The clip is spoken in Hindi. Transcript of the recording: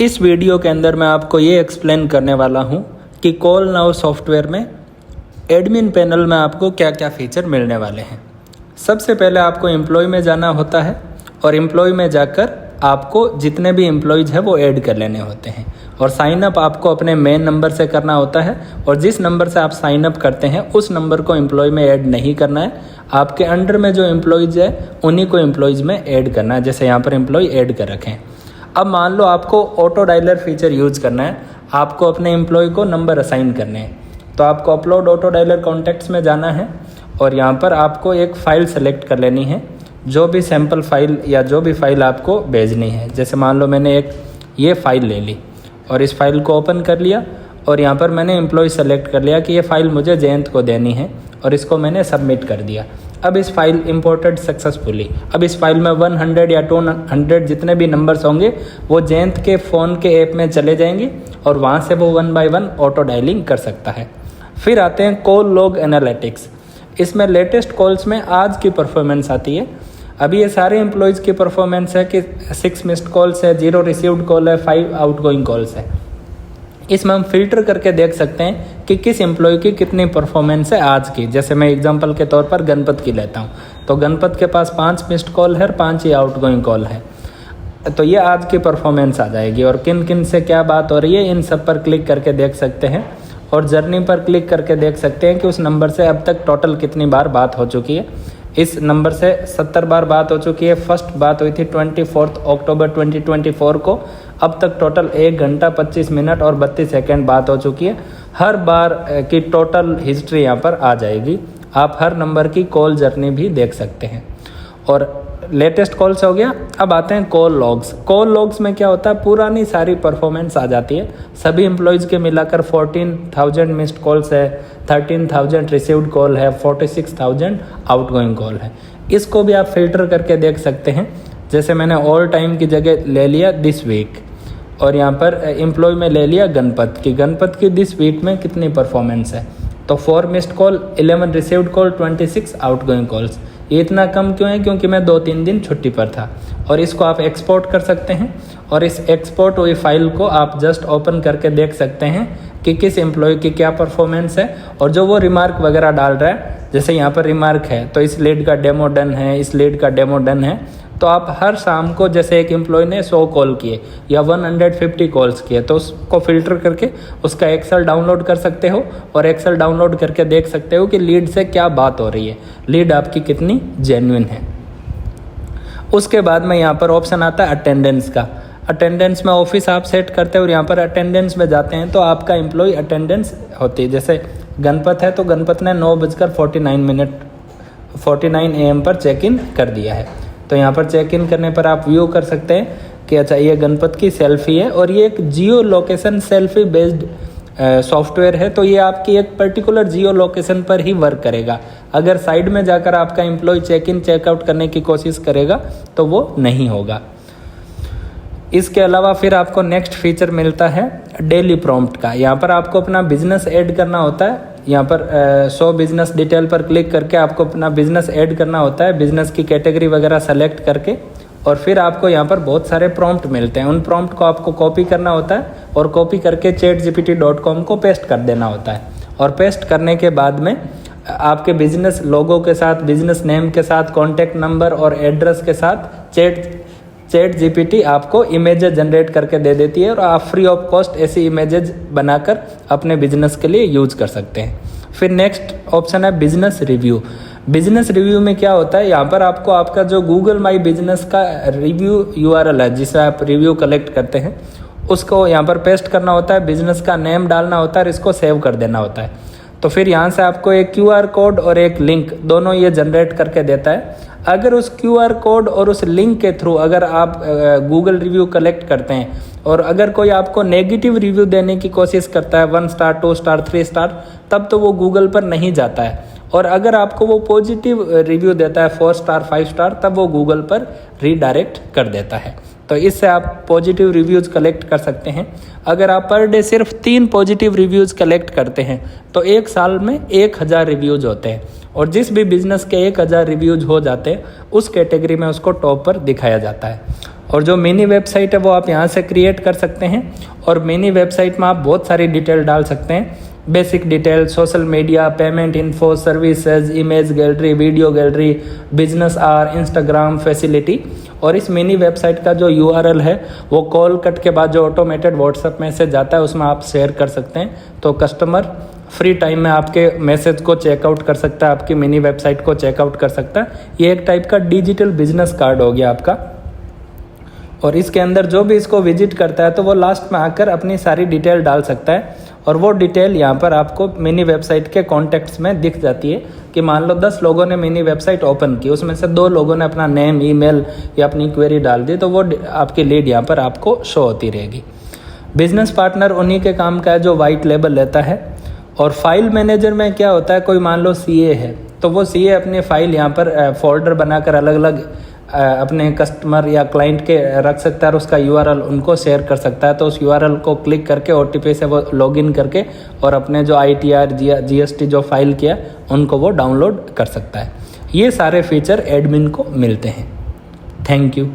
इस वीडियो के अंदर मैं आपको ये एक्सप्लेन करने वाला हूँ कि कॉल नाउ सॉफ्टवेयर में एडमिन पैनल में आपको क्या क्या फीचर मिलने वाले हैं। सबसे पहले आपको एम्प्लॉय में जाना होता है और एम्प्लॉय में जाकर आपको जितने भी एम्प्लॉयज़ हैं वो ऐड कर लेने होते हैं और साइन अप आपको अपने मेन नंबर से करना होता है और जिस नंबर से आप साइन अप करते हैं उस नंबर को एम्प्लॉय में ऐड नहीं करना है। आपके अंडर में जो एम्प्लॉयज़ है उन्हीं को एम्प्लॉयज़ में ऐड करना है, जैसे यहाँ पर एम्प्लॉय ऐड कर रखें। अब मान लो आपको ऑटो डायलर फीचर यूज़ करना है, आपको अपने एम्प्लॉय को नंबर असाइन करने हैं, तो आपको अपलोड ऑटो डायलर कॉन्टैक्ट्स में जाना है और यहाँ पर आपको एक फ़ाइल सेलेक्ट कर लेनी है, जो भी सैम्पल फाइल या जो भी फाइल आपको भेजनी है। जैसे मान लो मैंने एक ये फ़ाइल ले ली और इस फाइल को ओपन कर लिया और यहाँ पर मैंने एम्प्लॉय सेलेक्ट कर लिया कि ये फ़ाइल मुझे जयंत को देनी है और इसको मैंने सबमिट कर दिया। अब इस फाइल इंपोर्टेड सक्सेसफुली। अब इस फाइल में 100 या 200 जितने भी नंबर्स होंगे वो जयंत के फ़ोन के ऐप में चले जाएंगे और वहाँ से वो 1 बाय 1 ऑटो डायलिंग कर सकता है। फिर आते हैं कॉल लॉग एनालिटिक्स। इसमें लेटेस्ट कॉल्स में आज की परफॉर्मेंस आती है। अभी ये सारे एम्प्लॉयज़ की परफॉर्मेंस है कि 6 मिस्ड कॉल्स है, 0 रिसीव्ड कॉल है, 5 आउटगोइंग कॉल्स है। इसमें हम फिल्टर करके देख सकते हैं कि किस एम्प्लॉय की कितनी परफॉर्मेंस है आज की। जैसे मैं एग्जांपल के तौर पर गणपत की लेता हूँ, तो गणपत के पास 5 मिस्ड कॉल है और 5 ही आउटगोइंग कॉल है, तो ये आज की परफॉर्मेंस आ जाएगी। और किन किन से क्या बात हो रही है इन सब पर क्लिक करके देख सकते हैं और जर्नी पर क्लिक करके देख सकते हैं कि उस नंबर से अब तक टोटल कितनी बार बात हो चुकी है। इस नंबर से 70 बार बात हो चुकी है। फर्स्ट बात हुई थी 24 अक्टूबर 2024 को। अब तक टोटल 1 घंटा 25 मिनट और 32 सेकेंड बात हो चुकी है। हर बार की टोटल हिस्ट्री यहाँ पर आ जाएगी। आप हर नंबर की कॉल जर्नी भी देख सकते हैं। और लेटेस्ट कॉल्स हो गया। अब आते हैं कॉल लॉग्स। कॉल लॉग्स में क्या होता है, पुरानी सारी परफॉर्मेंस आ जाती है। सभी एम्प्लॉयज़ के मिलाकर 14,000 मिस्ड कॉल्स है, 13,000 रिसीव्ड कॉल है, 46,000 आउटगोइंग कॉल है। इसको भी आप फिल्टर करके देख सकते हैं। जैसे मैंने ऑल टाइम की जगह ले लिया दिस वीक और यहाँ पर एम्प्लॉय में ले लिया गणपत की दिस वीक में कितनी परफॉर्मेंस है। तो 4 missed call, 11 received call, 26 outgoing calls. ये इतना कम क्यों है? क्योंकि मैं 2-3 दिन छुट्टी पर था। और इसको आप एक्सपोर्ट कर सकते हैं और इस एक्सपोर्ट हुई फाइल को आप जस्ट ओपन करके देख सकते हैं कि किस एम्प्लॉय की क्या परफॉर्मेंस है और जो वो रिमार्क वगैरह डाल रहा है। जैसे यहाँ पर रिमार्क है तो इस लीड का डेमो डन है, इस लीड का डेमो डन है। तो आप हर शाम को जैसे एक एम्प्लॉय ने 100 कॉल किए या 150 कॉल्स किए तो उसको फिल्टर करके उसका एक्सेल डाउनलोड कर सकते हो और एक्सेल डाउनलोड करके देख सकते हो कि लीड से क्या बात हो रही है, लीड आपकी कितनी जेन्युइन है। उसके बाद में यहाँ पर ऑप्शन आता है अटेंडेंस का। अटेंडेंस में ऑफिस आप सेट करते हो और यहाँ पर अटेंडेंस में जाते हैं तो आपका एम्प्लॉय अटेंडेंस होती है। जैसे गणपत है तो गणपत ने 9:49 AM पर चेक इन कर दिया है। तो यहाँ पर चेक इन करने पर आप व्यू कर सकते हैं कि अच्छा ये गणपत की सेल्फी है और ये एक जियो लोकेशन सेल्फी बेस्ड सॉफ्टवेयर है। तो ये आपकी एक पर्टिकुलर जियो लोकेशन पर ही वर्क करेगा। अगर साइड में जाकर आपका एम्प्लॉय चेक इन चेकआउट करने की कोशिश करेगा तो वो नहीं होगा। इसके अलावा फिर आपको नेक्स्ट फीचर मिलता है डेली प्रॉम्प्ट का। यहाँ पर आपको अपना बिजनेस ऐड करना होता है। यहाँ पर शो बिजनेस डिटेल पर क्लिक करके आपको अपना बिजनेस ऐड करना होता है, बिजनेस की कैटेगरी वगैरह सेलेक्ट करके। और फिर आपको यहाँ पर बहुत सारे प्रॉम्प्ट मिलते हैं। उन प्रॉम्प्ट को आपको कॉपी करना होता है और कॉपी करके chatgpt.com को पेस्ट कर देना होता है। और पेस्ट करने के बाद में आपके बिजनेस लोगो के साथ, बिजनेस नेम के साथ, कॉन्टैक्ट नंबर और एड्रेस के साथ ChatGPT आपको इमेजेस जनरेट करके दे देती है और आप फ्री ऑफ कॉस्ट ऐसी इमेजेस बनाकर अपने बिजनेस के लिए यूज कर सकते हैं। फिर नेक्स्ट ऑप्शन है बिजनेस रिव्यू। बिजनेस रिव्यू में क्या होता है, यहाँ पर आपको आपका जो गूगल माई बिजनेस का रिव्यू URL है जिसे आप रिव्यू कलेक्ट करते हैं उसको यहाँ पर पेस्ट करना होता है, बिजनेस का नेम डालना होता है और इसको सेव कर देना होता है। तो फिर यहाँ से आपको एक QR कोड और एक लिंक दोनों ये जनरेट करके देता है। अगर उस QR कोड और उस लिंक के थ्रू अगर आप गूगल रिव्यू कलेक्ट करते हैं और अगर कोई आपको नेगेटिव रिव्यू देने की कोशिश करता है 1 स्टार 2 स्टार 3 स्टार, तब तो वो गूगल पर नहीं जाता है। और अगर आपको वो पॉजिटिव रिव्यू देता है 4 स्टार 5 स्टार, तब वो गूगल पर रीडायरेक्ट कर देता है। तो इससे आप पॉजिटिव रिव्यूज़ कलेक्ट कर सकते हैं। अगर आप पर डे सिर्फ 3 पॉजिटिव रिव्यूज़ कलेक्ट करते हैं तो 1 साल में 1000 रिव्यूज़ होते हैं और जिस भी बिजनेस के 1000 रिव्यूज़ हो जाते हैं उस कैटेगरी में उसको टॉप पर दिखाया जाता है। और जो मिनी वेबसाइट है वो आप यहाँ से क्रिएट कर सकते हैं। और मिनी वेबसाइट में आप बहुत सारी डिटेल डाल सकते हैं, basic detail, social media, payment info, services, image gallery, video gallery, business hour, Instagram facility. और इस मिनी वेबसाइट का जो URL है वो कॉल कट के बाद जो ऑटोमेटेड व्हाट्सएप मैसेज आता है उसमें आप शेयर कर सकते हैं, तो कस्टमर फ्री टाइम में आपके मैसेज को चेकआउट कर सकता है, आपकी मिनी वेबसाइट को चेकआउट कर सकता है। ये एक टाइप का डिजिटल बिजनेस कार्ड हो गया आपका। और इसके अंदर जो भी इसको विजिट करता है तो वो लास्ट में आकर अपनी सारी डिटेल डाल सकता है, और वो डिटेल यहाँ पर आपको मिनी वेबसाइट के कॉन्टेक्ट्स में दिख जाती है कि मान लो 10 लोगों ने मिनी वेबसाइट ओपन की, उसमें से 2 लोगों ने अपना नेम, ईमेल या अपनी क्वेरी डाल दी, तो वो आपकी लीड यहाँ पर आपको शो होती रहेगी। बिजनेस पार्टनर उन्हीं के काम का है जो वाइट लेबल लेता है। और फाइल मैनेजर में क्या होता है, कोई मान लो CA है तो वो CA अपनी फाइल यहाँ पर फोल्डर बनाकर अलग अलग अपने कस्टमर या क्लाइंट के रख सकता है, और उसका URL उनको शेयर कर सकता है। तो उस URL को क्लिक करके OTP से वो लॉगिन करके और अपने जो ITR GST जो फाइल किया उनको वो डाउनलोड कर सकता है। ये सारे फीचर एडमिन को मिलते हैं। Thank you.